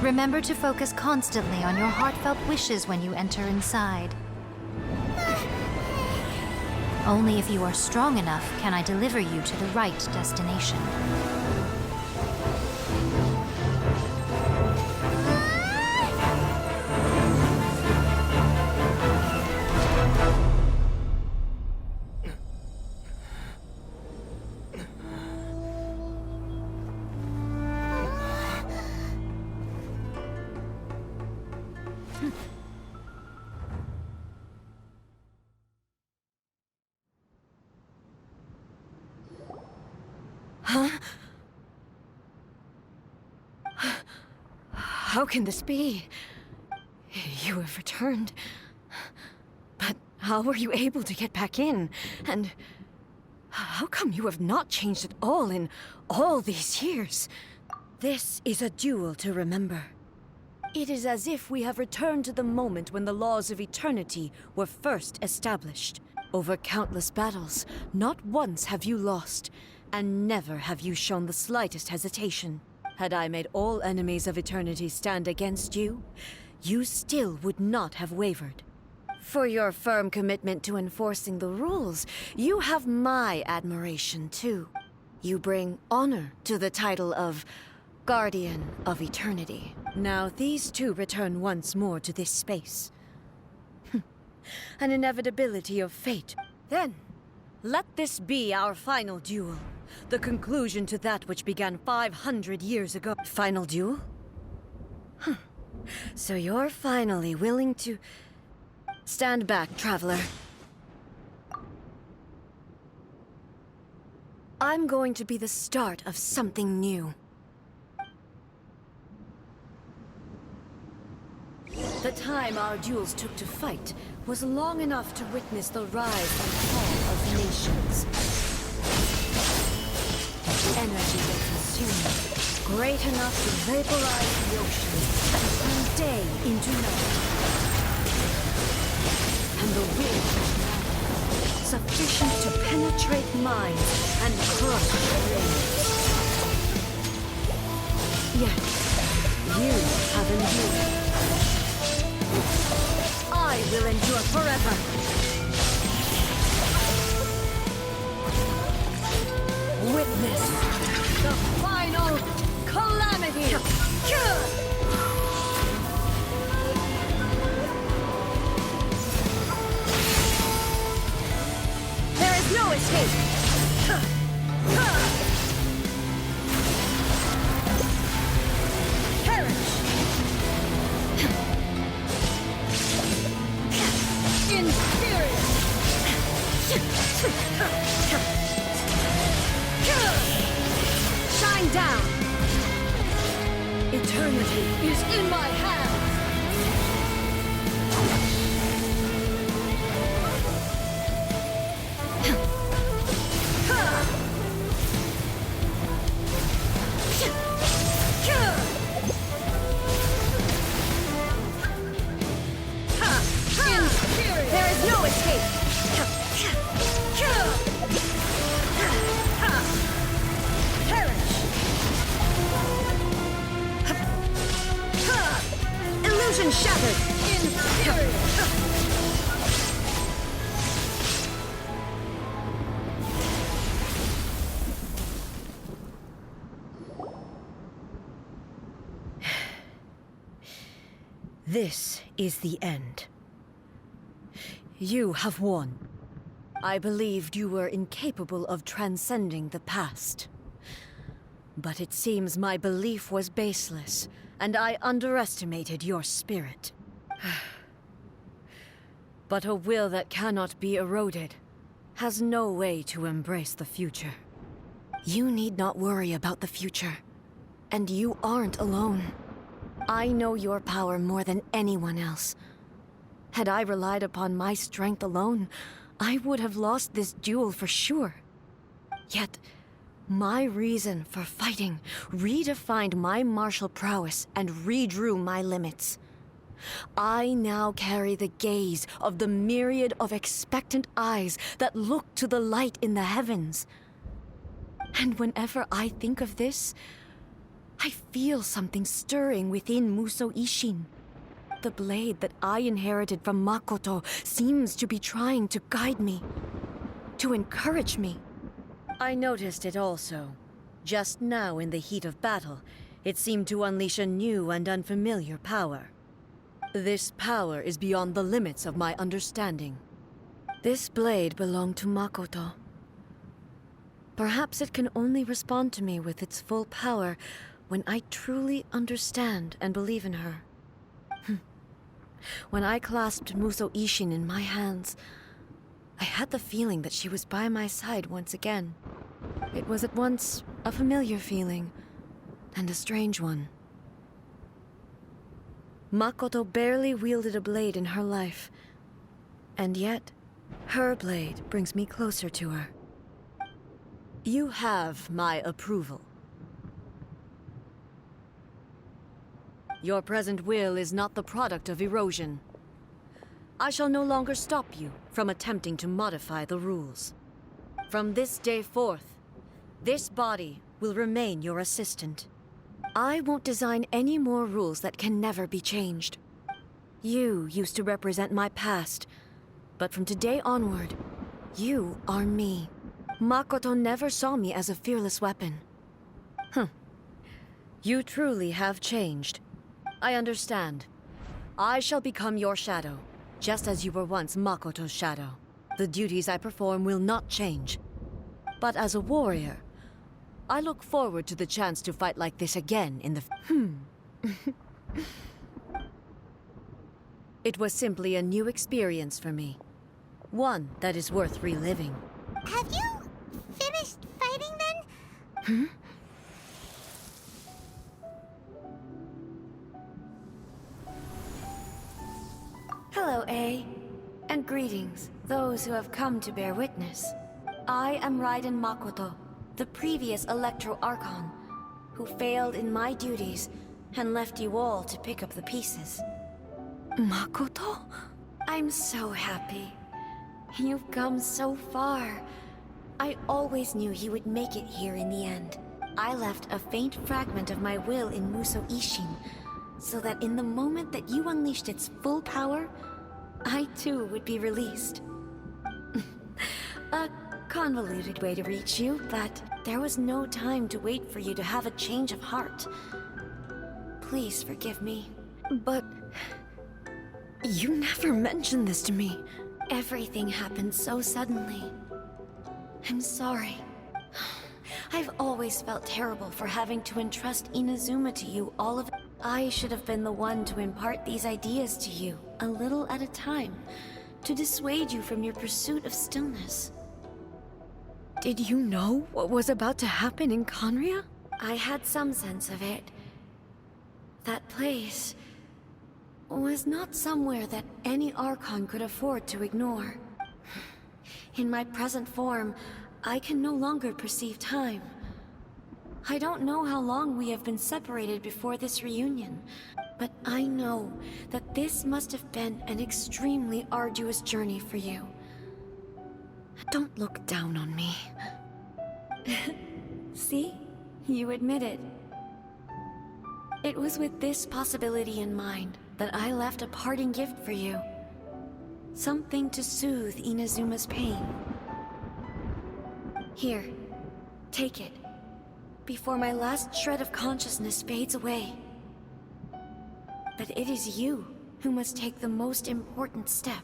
Remember to focus constantly on your heartfelt wishes when you enter inside. Only if you are strong enough can I deliver you to the right destination. Huh? How can this be? You have returned. But how were you able to get back in? And how come you have not changed at all in all these years? This is a duel to remember. It is as if we have returned to the moment when the laws of eternity were first established. Over countless battles, not once have you lost, and never have you shown the slightest hesitation. Had I made all enemies of eternity stand against you, you still would not have wavered. For your firm commitment to enforcing the rules, you have my admiration too. You bring honor to the title of Guardian of Eternity. Now these two return once more to this space. An inevitability of fate. Then, let this be our final duel. The conclusion to that which began 500 years ago. Final duel? Huh. So you're finally willing to... Stand back, traveler. I'm going to be the start of something new. The time our duels took to fight was long enough to witness the rise and fall of nations. Energy they consumed, great enough to vaporize the ocean and turn day into night. And the wind was maddening, sufficient to penetrate minds and crush brains. Yet, you have endured. I will endure forever. Witness the final calamity! There is no escape! Perish! Inferior! Shine down! Eternity is in my hands! There is no escape! Perish! Illusion shattered! Inferior! This is the end. You have won. I believed you were incapable of transcending the past. But it seems my belief was baseless, and I underestimated your spirit. But a will that cannot be eroded has no way to embrace the future. You need not worry about the future, and you aren't alone. I know your power more than anyone else. Had I relied upon my strength alone, I would have lost this duel for sure. Yet, my reason for fighting redefined my martial prowess and redrew my limits. I now carry the gaze of the myriad of expectant eyes that look to the light in the heavens. And whenever I think of this, I feel something stirring within Musou Ishin. The blade that I inherited from Makoto seems to be trying to guide me, to encourage me. I noticed it also. Just now in the heat of battle, it seemed to unleash a new and unfamiliar power. This power is beyond the limits of my understanding. This blade belonged to Makoto. Perhaps it can only respond to me with its full power when I truly understand and believe in her. When I clasped Musou Ishin in my hands, I had the feeling that she was by my side once again. It was at once a familiar feeling and a strange one. Makoto barely wielded a blade in her life, and yet her blade brings me closer to her. You have my approval. Your present will is not the product of erosion. I shall no longer stop you from attempting to modify the rules. From this day forth, this body will remain your assistant. I won't design any more rules that can never be changed. You used to represent my past, but from today onward, you are me. Makoto never saw me as a fearless weapon. You truly have changed. I understand. I shall become your shadow, just as you were once Makoto's shadow. The duties I perform will not change. But as a warrior, I look forward to the chance to fight like this again in the... It was simply a new experience for me. One that is worth reliving. Have you finished fighting then? Hello, A. And greetings, those who have come to bear witness. I am Raiden Makoto, the previous Electro Archon, who failed in my duties and left you all to pick up the pieces. Makoto? I'm so happy. You've come so far. I always knew you would make it here in the end. I left a faint fragment of my will in Musou Ishin, so that in the moment that you unleashed its full power, I too would be released. A convoluted way to reach you, but there was no time to wait for you to have a change of heart. Please forgive me. But... you never mentioned this to me. Everything happened so suddenly. I'm sorry. I've always felt terrible for having to entrust Inazuma to you all of it. I should have been the one to impart these ideas to you, a little at a time, to dissuade you from your pursuit of stillness. Did you know what was about to happen in Conria? I had some sense of it. That place was not somewhere that any Archon could afford to ignore. In my present form, I can no longer perceive time. I don't know how long we have been separated before this reunion, but I know that this must have been an extremely arduous journey for you. Don't look down on me. See? You admit it. It was with this possibility in mind that I left a parting gift for you. Something to soothe Inazuma's pain. Here, take it, before my last shred of consciousness fades away. But it is you who must take the most important step.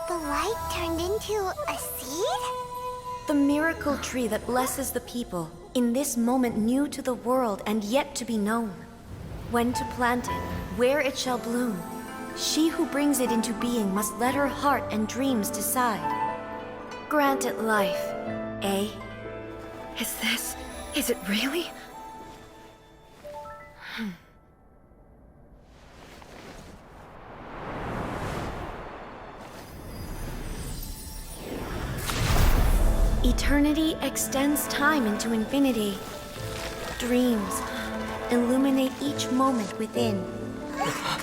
The light turned into a seed? The miracle tree that blesses the people, in this moment new to the world and yet to be known. When to plant it, where it shall bloom. She who brings it into being must let her heart and dreams decide. Grant it life, eh? Is it really? Eternity extends time into infinity. dreams. Illuminate each moment within.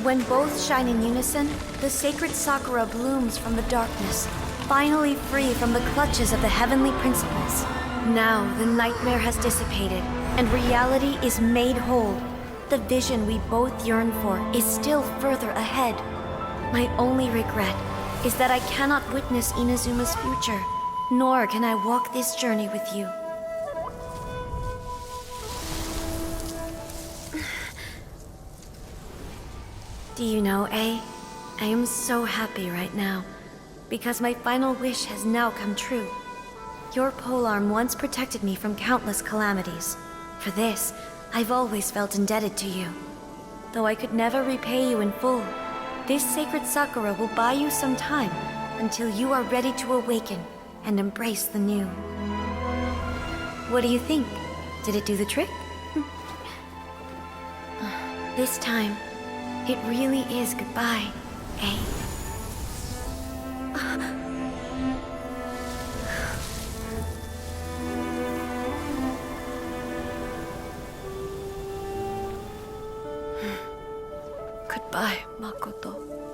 When both shine in unison, the sacred Sakura blooms from the darkness, finally free from the clutches of the heavenly principles. Now the nightmare has dissipated, and reality is made whole. The vision we both yearn for is still further ahead. My only regret is that I cannot witness Inazuma's future, nor can I walk this journey with you. Do you know, A? I am so happy right now, because my final wish has now come true. Your polearm once protected me from countless calamities. For this, I've always felt indebted to you. Though I could never repay you in full, this sacred Sakura will buy you some time until you are ready to awaken and embrace the new. What do you think? Did it do the trick? This time, it really is goodbye, eh? Goodbye, Makoto.